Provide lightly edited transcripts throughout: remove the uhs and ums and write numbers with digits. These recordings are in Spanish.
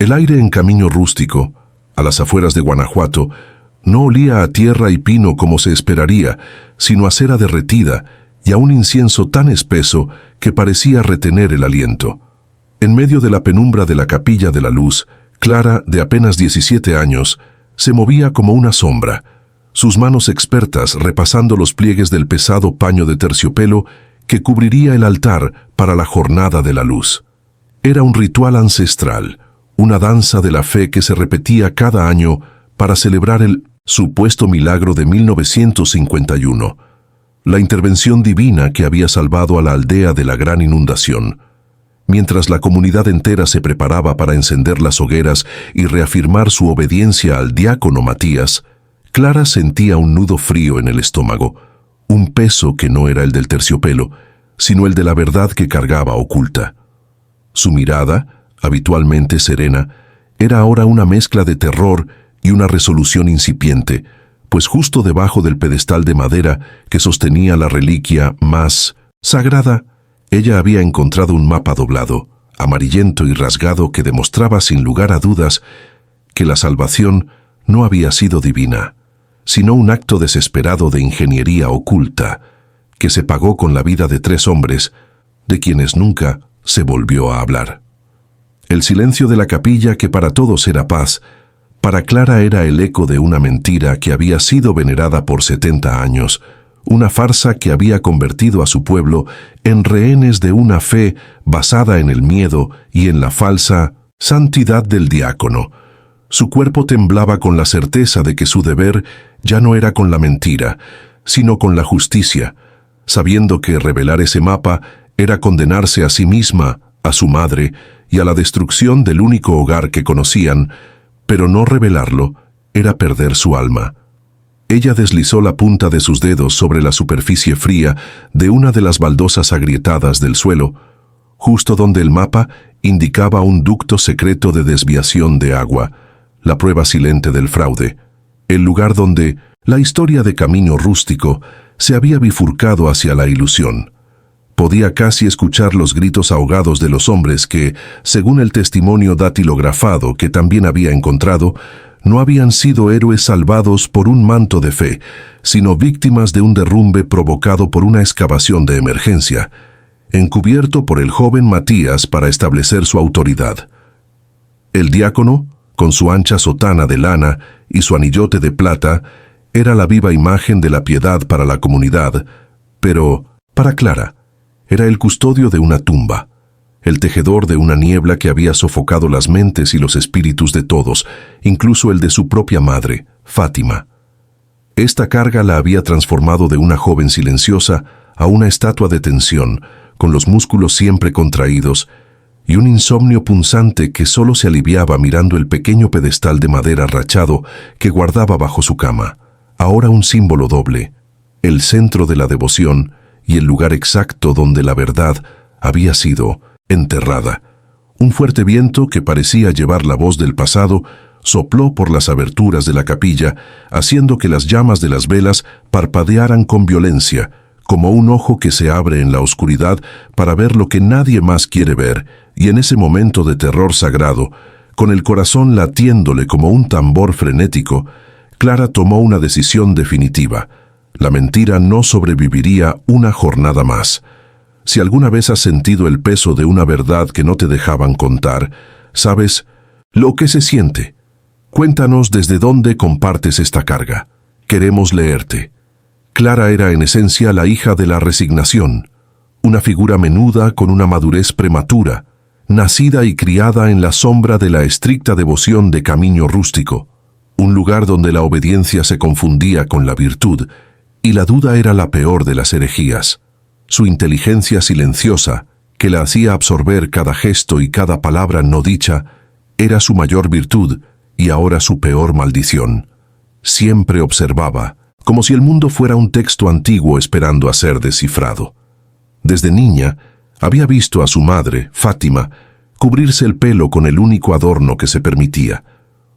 El aire en Camino Rústico, a las afueras de Guanajuato, no olía a tierra y pino como se esperaría, sino a cera derretida y a un incienso tan espeso que parecía retener el aliento. En medio de la penumbra de la Capilla de la Luz, Clara, de apenas 17 años, se movía como una sombra, sus manos expertas repasando los pliegues del pesado paño de terciopelo que cubriría el altar para la Jornada de la Luz. Era un ritual ancestral, una danza de la fe que se repetía cada año para celebrar el supuesto milagro de 1951, la intervención divina que había salvado a la aldea de la gran inundación. Mientras la comunidad entera se preparaba para encender las hogueras y reafirmar su obediencia al diácono Matías, Clara sentía un nudo frío en el estómago, un peso que no era el del terciopelo, sino el de la verdad que cargaba oculta. Su mirada, habitualmente serena, era ahora una mezcla de terror y una resolución incipiente, pues justo debajo del pedestal de madera que sostenía la reliquia más sagrada, ella había encontrado un mapa doblado, amarillento y rasgado que demostraba sin lugar a dudas que la salvación no había sido divina, sino un acto desesperado de ingeniería oculta, que se pagó con la vida de 3 hombres, de quienes nunca se volvió a hablar. El silencio de la capilla, que para todos era paz, para Clara era el eco de una mentira que había sido venerada por 70 años, una farsa que había convertido a su pueblo en rehenes de una fe basada en el miedo y en la falsa santidad del diácono. Su cuerpo temblaba con la certeza de que su deber ya no era con la mentira, sino con la justicia, sabiendo que revelar ese mapa era condenarse a sí misma, a su madre y a la destrucción del único hogar que conocían, pero no revelarlo era perder su alma. Ella deslizó la punta de sus dedos sobre la superficie fría de una de las baldosas agrietadas del suelo, justo donde el mapa indicaba un ducto secreto de desviación de agua, la prueba silente del fraude, el lugar donde la historia de Camino Rústico se había bifurcado hacia la ilusión. Podía casi escuchar los gritos ahogados de los hombres que, según el testimonio datilografado que también había encontrado, no habían sido héroes salvados por un manto de fe, sino víctimas de un derrumbe provocado por una excavación de emergencia, encubierto por el joven Matías para establecer su autoridad. El diácono, con su ancha sotana de lana y su anillote de plata, era la viva imagen de la piedad para la comunidad, pero, para Clara, era el custodio de una tumba, el tejedor de una niebla que había sofocado las mentes y los espíritus de todos, incluso el de su propia madre, Fátima. Esta carga la había transformado de una joven silenciosa a una estatua de tensión, con los músculos siempre contraídos, y un insomnio punzante que solo se aliviaba mirando el pequeño pedestal de madera rachado que guardaba bajo su cama, ahora un símbolo doble, el centro de la devoción y el lugar exacto donde la verdad había sido enterrada. Un fuerte viento que parecía llevar la voz del pasado sopló por las aberturas de la capilla, haciendo que las llamas de las velas parpadearan con violencia, como un ojo que se abre en la oscuridad para ver lo que nadie más quiere ver, y en ese momento de terror sagrado, con el corazón latiéndole como un tambor frenético, Clara tomó una decisión definitiva. La mentira no sobreviviría una jornada más. Si alguna vez has sentido el peso de una verdad que no te dejaban contar, sabes lo que se siente. Cuéntanos desde dónde compartes esta carga. Queremos leerte. Clara era en esencia la hija de la resignación, una figura menuda con una madurez prematura, nacida y criada en la sombra de la estricta devoción de Camino Rústico, un lugar donde la obediencia se confundía con la virtud, y la duda era la peor de las herejías. Su inteligencia silenciosa, que la hacía absorber cada gesto y cada palabra no dicha, era su mayor virtud y ahora su peor maldición. Siempre observaba, como si el mundo fuera un texto antiguo esperando a ser descifrado. Desde niña, había visto a su madre, Fátima, cubrirse el pelo con el único adorno que se permitía,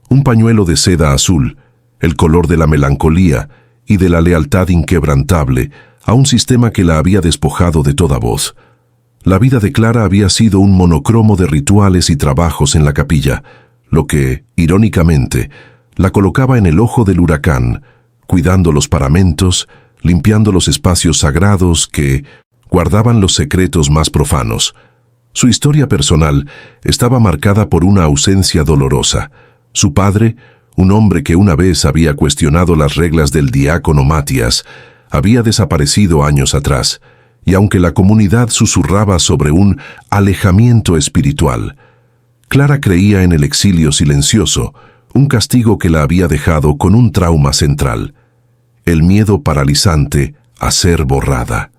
un pañuelo de seda azul, el color de la melancolía y de la lealtad inquebrantable a un sistema que la había despojado de toda voz. La vida de Clara había sido un monocromo de rituales y trabajos en la capilla, lo que, irónicamente, la colocaba en el ojo del huracán, cuidando los paramentos, limpiando los espacios sagrados que guardaban los secretos más profanos. Su historia personal estaba marcada por una ausencia dolorosa. Su padre, un hombre que una vez había cuestionado las reglas del diácono Matías, había desaparecido años atrás, y aunque la comunidad susurraba sobre un alejamiento espiritual, Clara creía en el exilio silencioso, un castigo que la había dejado con un trauma central, el miedo paralizante a ser borrada.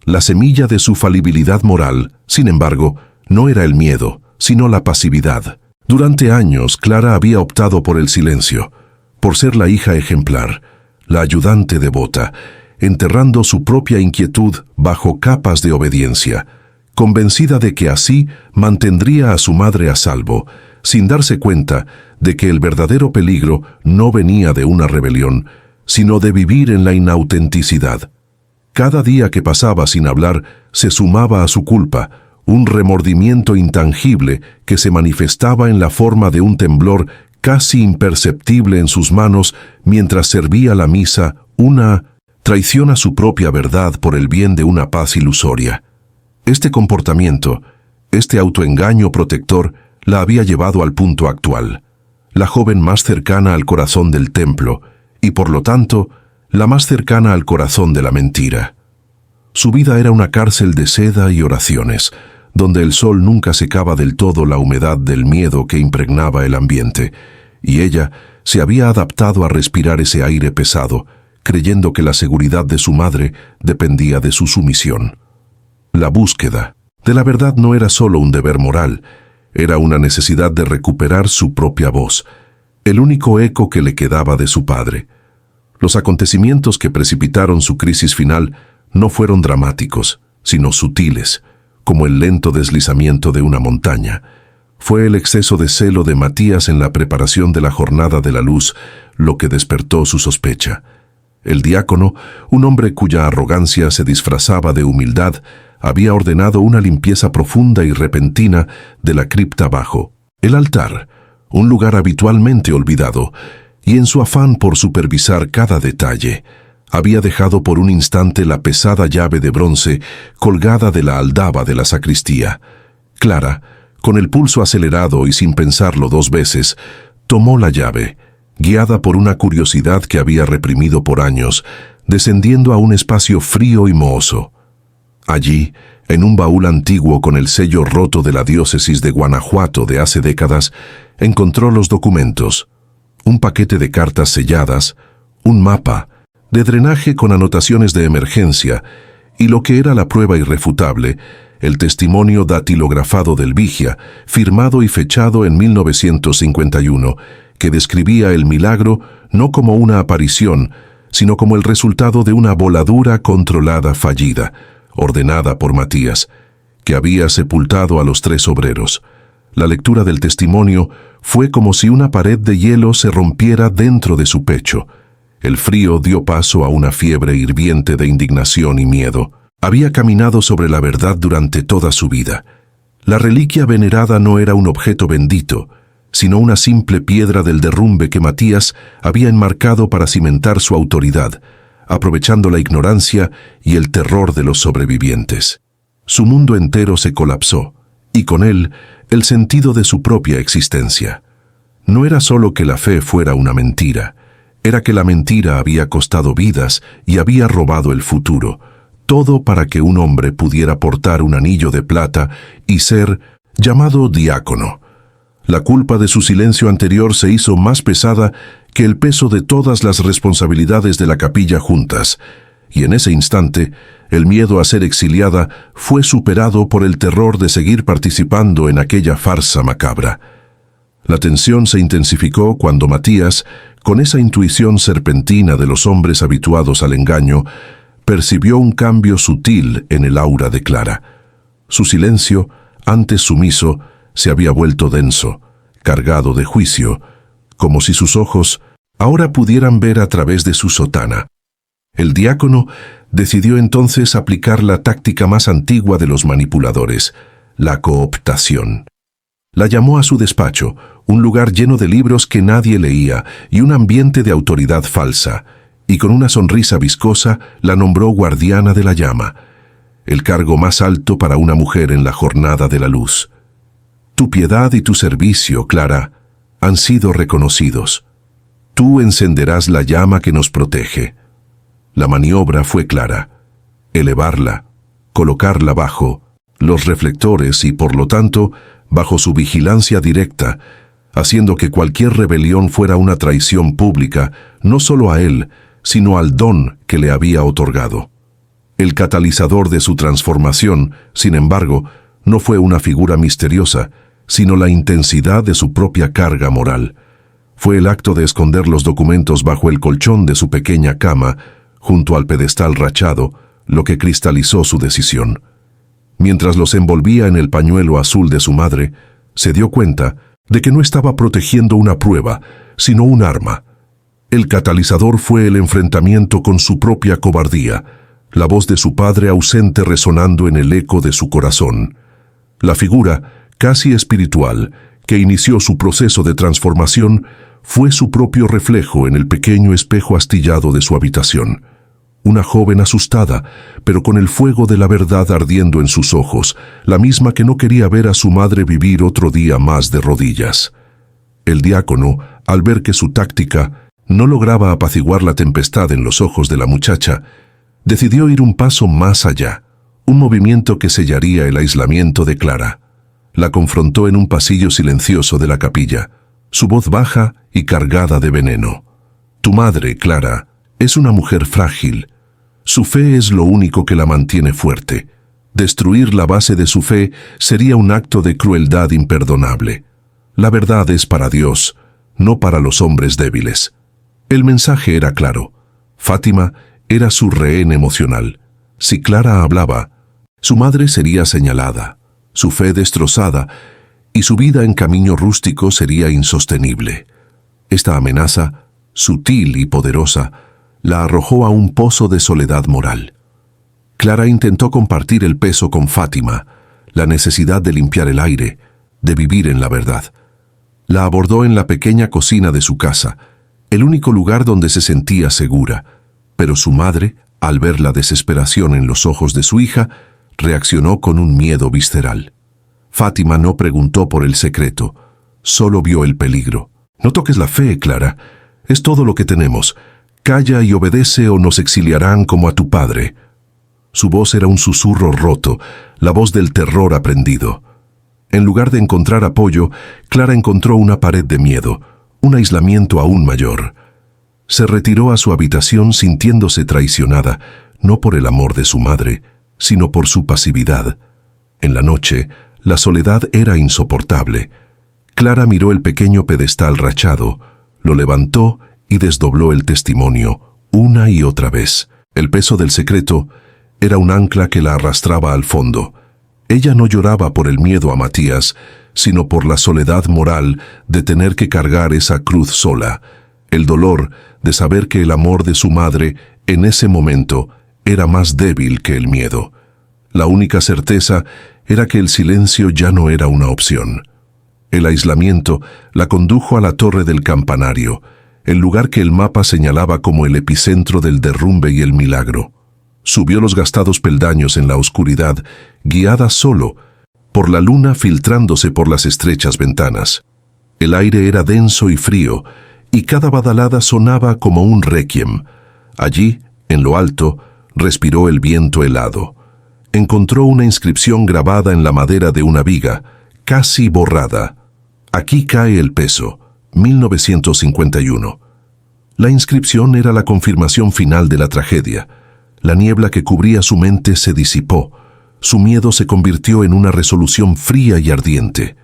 La semilla de su falibilidad moral, sin embargo, no era el miedo, sino la pasividad. Durante años, Clara había optado por el silencio, por ser la hija ejemplar, la ayudante devota, enterrando su propia inquietud bajo capas de obediencia, convencida de que así mantendría a su madre a salvo, sin darse cuenta de que el verdadero peligro no venía de una rebelión, sino de vivir en la inautenticidad. Cada día que pasaba sin hablar se sumaba a su culpa, un remordimiento intangible que se manifestaba en la forma de un temblor casi imperceptible en sus manos mientras servía la misa, una traición a su propia verdad por el bien de una paz ilusoria. Este comportamiento, este autoengaño protector, la había llevado al punto actual, la joven más cercana al corazón del templo, y por lo tanto, la más cercana al corazón de la mentira. Su vida era una cárcel de seda y oraciones, donde el sol nunca secaba del todo la humedad del miedo que impregnaba el ambiente, y ella se había adaptado a respirar ese aire pesado, creyendo que la seguridad de su madre dependía de su sumisión. La búsqueda de la verdad no era solo un deber moral, era una necesidad de recuperar su propia voz, el único eco que le quedaba de su padre. Los acontecimientos que precipitaron su crisis final no fueron dramáticos, sino sutiles, como el lento deslizamiento de una montaña. Fue el exceso de celo de Matías en la preparación de la jornada de la luz lo que despertó su sospecha. El diácono, un hombre cuya arrogancia se disfrazaba de humildad, había ordenado una limpieza profunda y repentina de la cripta bajo el altar, un lugar habitualmente olvidado, y en su afán por supervisar cada detalle, había dejado por un instante la pesada llave de bronce colgada de la aldaba de la sacristía. Clara, con el pulso acelerado y sin pensarlo dos veces, tomó la llave, guiada por una curiosidad que había reprimido por años, descendiendo a un espacio frío y mohoso. Allí, en un baúl antiguo con el sello roto de la diócesis de Guanajuato de hace décadas, encontró los documentos, un paquete de cartas selladas, un mapa, de drenaje con anotaciones de emergencia, y lo que era la prueba irrefutable, el testimonio datilografado del Vigia, firmado y fechado en 1951, que describía el milagro no como una aparición, sino como el resultado de una voladura controlada fallida, ordenada por Matías, que había sepultado a los 3 obreros. La lectura del testimonio fue como si una pared de hielo se rompiera dentro de su pecho. El frío dio paso a una fiebre hirviente de indignación y miedo. Había caminado sobre la verdad durante toda su vida. La reliquia venerada no era un objeto bendito, sino una simple piedra del derrumbe que Matías había enmarcado para cimentar su autoridad, aprovechando la ignorancia y el terror de los sobrevivientes. Su mundo entero se colapsó, y con él el sentido de su propia existencia. No era solo que la fe fuera una mentira, era que la mentira había costado vidas y había robado el futuro, todo para que un hombre pudiera portar un anillo de plata y ser llamado diácono. La culpa de su silencio anterior se hizo más pesada que el peso de todas las responsabilidades de la capilla juntas, y en ese instante, el miedo a ser exiliada fue superado por el terror de seguir participando en aquella farsa macabra. La tensión se intensificó cuando Matías, con esa intuición serpentina de los hombres habituados al engaño, percibió un cambio sutil en el aura de Clara. Su silencio, antes sumiso, se había vuelto denso, cargado de juicio, como si sus ojos ahora pudieran ver a través de su sotana. El diácono decidió entonces aplicar la táctica más antigua de los manipuladores, la cooptación. La llamó a su despacho, un lugar lleno de libros que nadie leía y un ambiente de autoridad falsa, y con una sonrisa viscosa la nombró guardiana de la llama, el cargo más alto para una mujer en la jornada de la luz. Tu piedad y tu servicio, Clara, han sido reconocidos. Tú encenderás la llama que nos protege. La maniobra fue clara: elevarla, colocarla bajo los reflectores y, por lo tanto, bajo su vigilancia directa, haciendo que cualquier rebelión fuera una traición pública, no solo a él, sino al don que le había otorgado. El catalizador de su transformación, sin embargo, no fue una figura misteriosa, sino la intensidad de su propia carga moral. Fue el acto de esconder los documentos bajo el colchón de su pequeña cama, junto al pedestal rachado, lo que cristalizó su decisión. Mientras los envolvía en el pañuelo azul de su madre, se dio cuenta de que no estaba protegiendo una prueba, sino un arma. El catalizador fue el enfrentamiento con su propia cobardía, la voz de su padre ausente resonando en el eco de su corazón. La figura, casi espiritual, que inició su proceso de transformación, fue su propio reflejo en el pequeño espejo astillado de su habitación. Una joven asustada, pero con el fuego de la verdad ardiendo en sus ojos, la misma que no quería ver a su madre vivir otro día más de rodillas. El diácono, al ver que su táctica no lograba apaciguar la tempestad en los ojos de la muchacha, decidió ir un paso más allá, un movimiento que sellaría el aislamiento de Clara. La confrontó en un pasillo silencioso de la capilla, su voz baja y cargada de veneno. Tu madre, Clara, es una mujer frágil. Su fe es lo único que la mantiene fuerte. Destruir la base de su fe sería un acto de crueldad imperdonable. La verdad es para Dios, no para los hombres débiles. El mensaje era claro. Fátima era su rehén emocional. Si Clara hablaba, su madre sería señalada, su fe destrozada, y su vida en camino rústico sería insostenible. Esta amenaza, sutil y poderosa, la arrojó a un pozo de soledad moral. Clara intentó compartir el peso con Fátima, la necesidad de limpiar el aire, de vivir en la verdad. La abordó en la pequeña cocina de su casa, el único lugar donde se sentía segura, pero su madre, al ver la desesperación en los ojos de su hija, reaccionó con un miedo visceral. Fátima no preguntó por el secreto, solo vio el peligro. No toques la fe, Clara. Es todo lo que tenemos. Calla y obedece o nos exiliarán como a tu padre. Su voz era un susurro roto, la voz del terror aprendido. En lugar de encontrar apoyo, Clara encontró una pared de miedo, un aislamiento aún mayor. Se retiró a su habitación sintiéndose traicionada, no por el amor de su madre, sino por su pasividad. En la noche, la soledad era insoportable. Clara miró el pequeño pedestal rachado, lo levantó y desdobló el testimonio, una y otra vez. El peso del secreto era un ancla que la arrastraba al fondo. Ella no lloraba por el miedo a Matías, sino por la soledad moral de tener que cargar esa cruz sola, el dolor de saber que el amor de su madre, en ese momento, era más débil que el miedo. La única certeza era que el silencio ya no era una opción. El aislamiento la condujo a la torre del campanario, el lugar que el mapa señalaba como el epicentro del derrumbe y el milagro. Subió los gastados peldaños en la oscuridad, guiada solo por la luna filtrándose por las estrechas ventanas. El aire era denso y frío, y cada badalada sonaba como un requiem. Allí, en lo alto, respiró el viento helado. Encontró una inscripción grabada en la madera de una viga, casi borrada. Aquí cae el peso, 1951. La inscripción era la confirmación final de la tragedia. La niebla que cubría su mente se disipó. Su miedo se convirtió en una resolución fría y ardiente.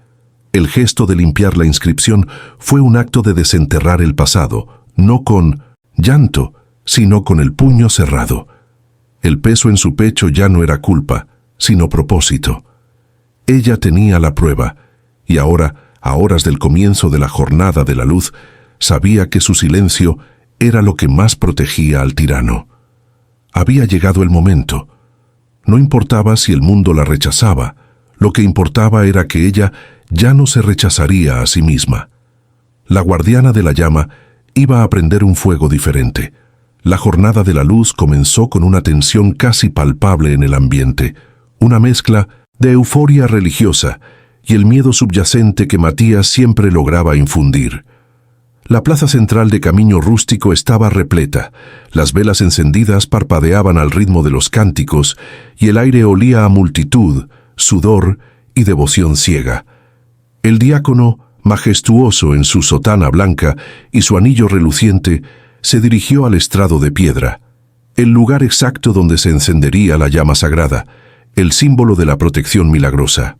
El gesto de limpiar la inscripción fue un acto de desenterrar el pasado, no con llanto, sino con el puño cerrado. El peso en su pecho ya no era culpa, sino propósito. Ella tenía la prueba, y ahora, a horas del comienzo de la jornada de la luz, sabía que su silencio era lo que más protegía al tirano. Había llegado el momento. No importaba si el mundo la rechazaba, lo que importaba era que ella ya no se rechazaría a sí misma. La guardiana de la llama iba a prender un fuego diferente. La jornada de la luz comenzó con una tensión casi palpable en el ambiente, una mezcla de euforia religiosa y el miedo subyacente que Matías siempre lograba infundir. La plaza central de Camino Rústico estaba repleta, las velas encendidas parpadeaban al ritmo de los cánticos y el aire olía a multitud, sudor y devoción ciega. El diácono, majestuoso en su sotana blanca y su anillo reluciente, se dirigió al estrado de piedra, el lugar exacto donde se encendería la llama sagrada, el símbolo de la protección milagrosa.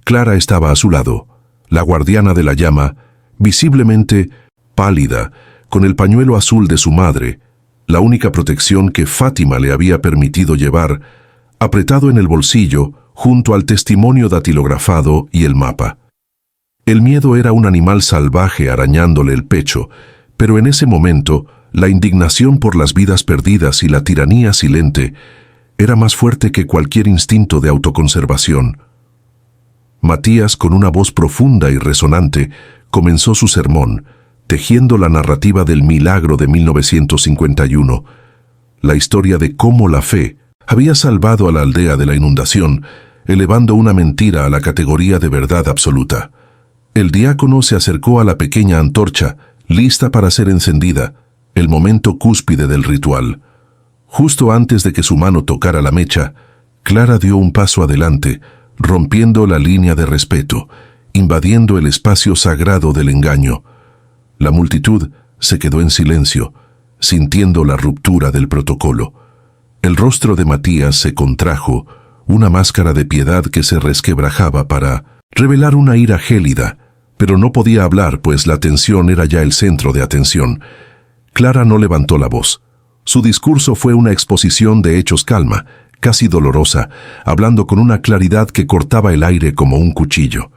Clara estaba a su lado, la guardiana de la llama, visiblemente pálida, con el pañuelo azul de su madre, la única protección que Fátima le había permitido llevar, apretado en el bolsillo junto al testimonio datilografado y el mapa. El miedo era un animal salvaje arañándole el pecho, pero en ese momento, la indignación por las vidas perdidas y la tiranía silente era más fuerte que cualquier instinto de autoconservación. Matías, con una voz profunda y resonante, comenzó su sermón, tejiendo la narrativa del milagro de 1951, la historia de cómo la fe había salvado a la aldea de la inundación, elevando una mentira a la categoría de verdad absoluta. El diácono se acercó a la pequeña antorcha, lista para ser encendida, el momento cúspide del ritual. Justo antes de que su mano tocara la mecha, Clara dio un paso adelante, rompiendo la línea de respeto, invadiendo el espacio sagrado del engaño. La multitud se quedó en silencio, sintiendo la ruptura del protocolo. El rostro de Matías se contrajo, una máscara de piedad que se resquebrajaba para revelar una ira gélida, pero no podía hablar pues la tensión era ya el centro de atención. Clara no levantó la voz. Su discurso fue una exposición de hechos calma, casi dolorosa, hablando con una claridad que cortaba el aire como un cuchillo.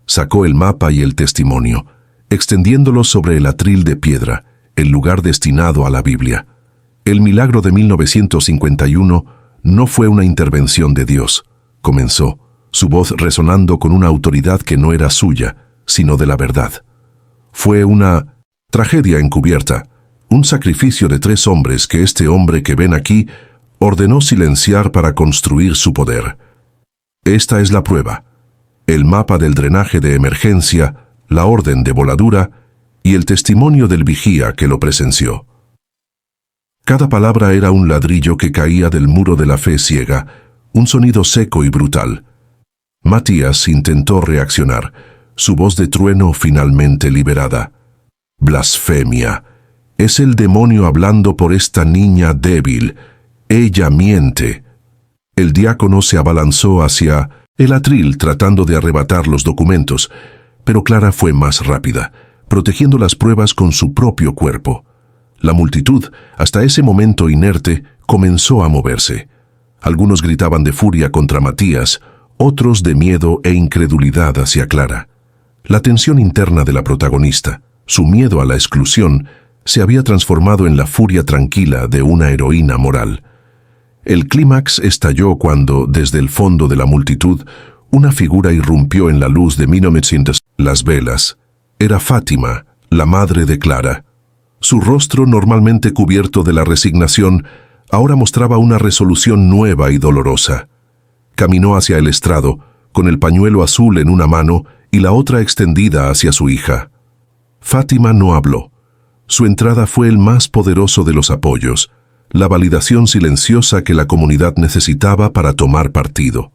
Sacó el mapa y el testimonio, extendiéndolos sobre el atril de piedra, el lugar destinado a la Biblia. El milagro de 1951 no fue una intervención de Dios, comenzó, su voz resonando con una autoridad que no era suya, sino de la verdad. Fue una tragedia encubierta, un sacrificio de 3 hombres que este hombre que ven aquí ordenó silenciar para construir su poder. Esta es la prueba: el mapa del drenaje de emergencia, la orden de voladura y el testimonio del vigía que lo presenció. Cada palabra era un ladrillo que caía del muro de la fe ciega, un sonido seco y brutal. Matías intentó reaccionar, su voz de trueno finalmente liberada. Blasfemia. Es el demonio hablando por esta niña débil. Ella miente. El diácono se abalanzó hacia el atril tratando de arrebatar los documentos, pero Clara fue más rápida, protegiendo las pruebas con su propio cuerpo. La multitud, hasta ese momento inerte, comenzó a moverse. Algunos gritaban de furia contra Matías, otros de miedo e incredulidad hacia Clara. La tensión interna de la protagonista, su miedo a la exclusión, se había transformado en la furia tranquila de una heroína moral. El clímax estalló cuando, desde el fondo de la multitud, una figura irrumpió en la luz de 1900. Las velas. Era Fátima, la madre de Clara. Su rostro, normalmente cubierto de la resignación, ahora mostraba una resolución nueva y dolorosa. Caminó hacia el estrado, con el pañuelo azul en una mano y la otra extendida hacia su hija. Fátima no habló. Su entrada fue el más poderoso de los apoyos, la validación silenciosa que la comunidad necesitaba para tomar partido.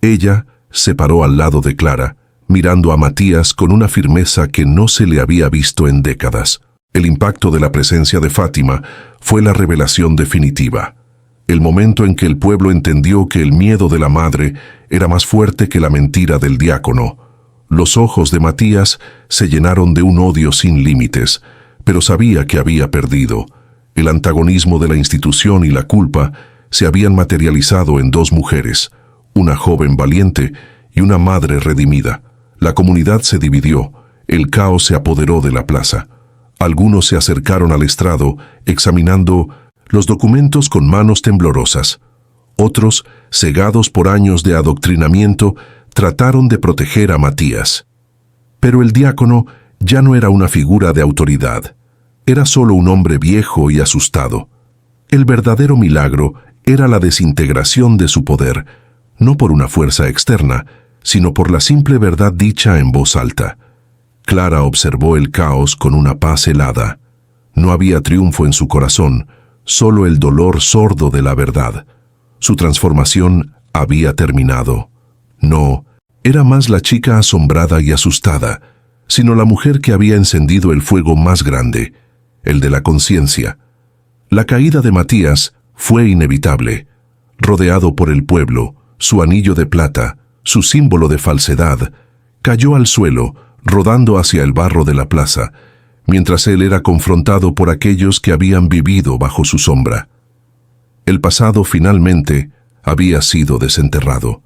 Ella se paró al lado de Clara, mirando a Matías con una firmeza que no se le había visto en décadas. El impacto de la presencia de Fátima fue la revelación definitiva. El momento en que el pueblo entendió que el miedo de la madre era más fuerte que la mentira del diácono. Los ojos de Matías se llenaron de un odio sin límites, pero sabía que había perdido. El antagonismo de la institución y la culpa se habían materializado en 2 mujeres, una joven valiente y una madre redimida. La comunidad se dividió, el caos se apoderó de la plaza. Algunos se acercaron al estrado, examinando los documentos con manos temblorosas. Otros, cegados por años de adoctrinamiento, trataron de proteger a Matías. Pero el diácono ya no era una figura de autoridad. Era solo un hombre viejo y asustado. El verdadero milagro era la desintegración de su poder, no por una fuerza externa, sino por la simple verdad dicha en voz alta. Clara observó el caos con una paz helada. No había triunfo en su corazón, solo el dolor sordo de la verdad. Su transformación había terminado. No, era más la chica asombrada y asustada, sino la mujer que había encendido el fuego más grande, el de la conciencia. La caída de Matías fue inevitable. Rodeado por el pueblo, su anillo de plata, su símbolo de falsedad, cayó al suelo, rodando hacia el barro de la plaza, mientras él era confrontado por aquellos que habían vivido bajo su sombra. El pasado finalmente había sido desenterrado.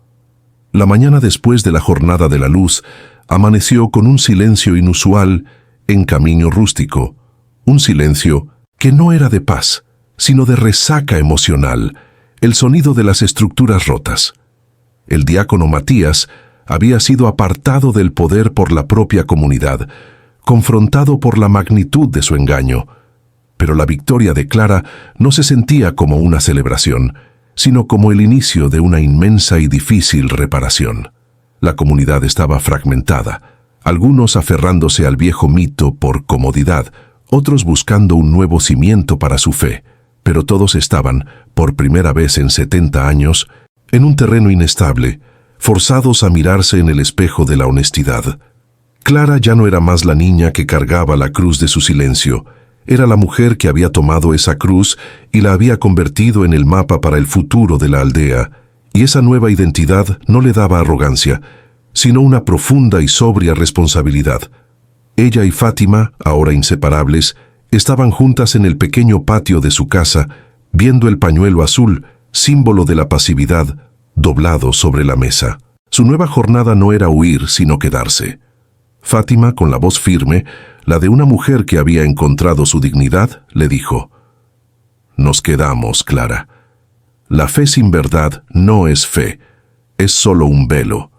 La mañana después de la jornada de la luz, amaneció con un silencio inusual en Camino Rústico, un silencio que no era de paz, sino de resaca emocional, el sonido de las estructuras rotas. El diácono Matías había sido apartado del poder por la propia comunidad, confrontado por la magnitud de su engaño. Pero la victoria de Clara no se sentía como una celebración, sino como el inicio de una inmensa y difícil reparación. La comunidad estaba fragmentada, algunos aferrándose al viejo mito por comodidad, otros buscando un nuevo cimiento para su fe, pero todos estaban, por primera vez en 70 años, en un terreno inestable, forzados a mirarse en el espejo de la honestidad. Clara ya no era más la niña que cargaba la cruz de su silencio, era la mujer que había tomado esa cruz y la había convertido en el mapa para el futuro de la aldea, y esa nueva identidad no le daba arrogancia, sino una profunda y sobria responsabilidad. Ella y Fátima, ahora inseparables, estaban juntas en el pequeño patio de su casa, viendo el pañuelo azul, símbolo de la pasividad, doblado sobre la mesa. Su nueva jornada no era huir, sino quedarse. Fátima, con la voz firme, la de una mujer que había encontrado su dignidad, le dijo: «Nos quedamos, Clara. La fe sin verdad no es fe, es solo un velo.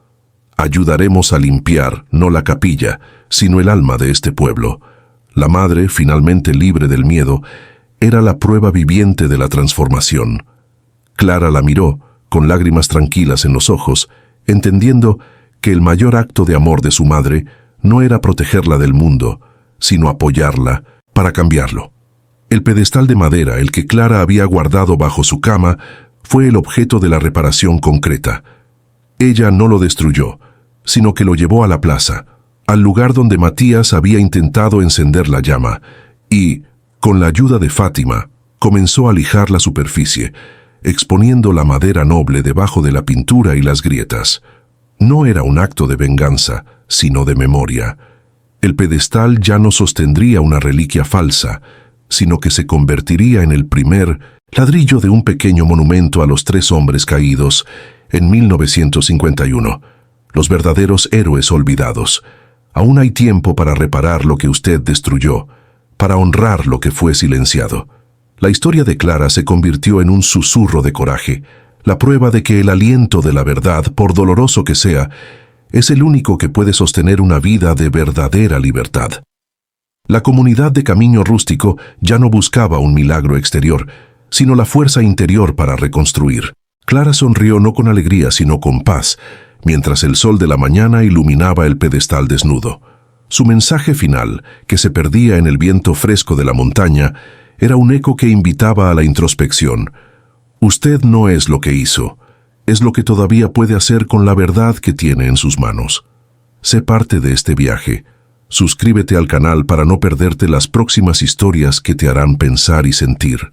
Ayudaremos a limpiar, no la capilla, sino el alma de este pueblo». La madre, finalmente libre del miedo, era la prueba viviente de la transformación. Clara la miró, con lágrimas tranquilas en los ojos, entendiendo que el mayor acto de amor de su madre no era protegerla del mundo, sino apoyarla para cambiarlo. El pedestal de madera, el que Clara había guardado bajo su cama, fue el objeto de la reparación concreta. Ella no lo destruyó, sino que lo llevó a la plaza, al lugar donde Matías había intentado encender la llama, y, con la ayuda de Fátima, comenzó a lijar la superficie, exponiendo la madera noble debajo de la pintura y las grietas. No era un acto de venganza, sino de memoria. El pedestal ya no sostendría una reliquia falsa, sino que se convertiría en el primer ladrillo de un pequeño monumento a los 3 hombres caídos en 1951, los verdaderos héroes olvidados. Aún hay tiempo para reparar lo que usted destruyó, para honrar lo que fue silenciado. La historia de Clara se convirtió en un susurro de coraje, la prueba de que el aliento de la verdad, por doloroso que sea, es el único que puede sostener una vida de verdadera libertad. La comunidad de Camino Rústico ya no buscaba un milagro exterior, sino la fuerza interior para reconstruir. Clara sonrió no con alegría, sino con paz, mientras el sol de la mañana iluminaba el pedestal desnudo. Su mensaje final, que se perdía en el viento fresco de la montaña, era un eco que invitaba a la introspección. Usted no es lo que hizo, es lo que todavía puede hacer con la verdad que tiene en sus manos. Sé parte de este viaje. Suscríbete al canal para no perderte las próximas historias que te harán pensar y sentir.